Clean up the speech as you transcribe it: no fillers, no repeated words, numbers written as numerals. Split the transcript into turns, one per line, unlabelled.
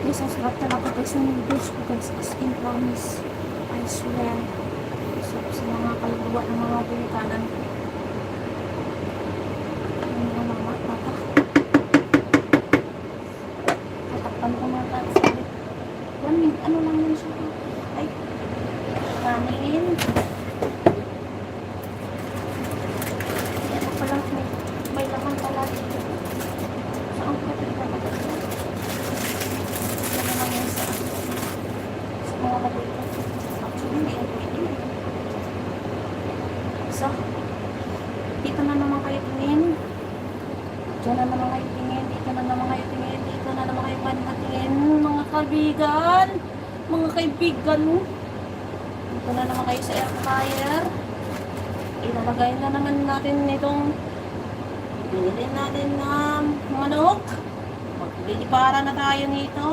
Guys, ang sarap talaga guys ng noodles ko guys. As in promise. I swear. So, sa mga kaluluwa ng mga binikanan ko. Ang mga mata. Tatakpan ko mga tatsi. Ano lang yun siya? Ay, kanin. Ano pala, may laman pala dito. Saan ko ito ilalagay? Yan naman yun sa mga kabulito. Actually, hindi yan pwede. So, dito na naman kayo tingin. Diyan na naman kayo tingin. Dito na naman kayo tingin. Dito na naman kayo tingin. Mga kaibigan. Mga kaibigan. Dito na naman kayo sa air fryer. Ilalagay na naman natin itong binili natin na manok. Maglilipara na tayo nito.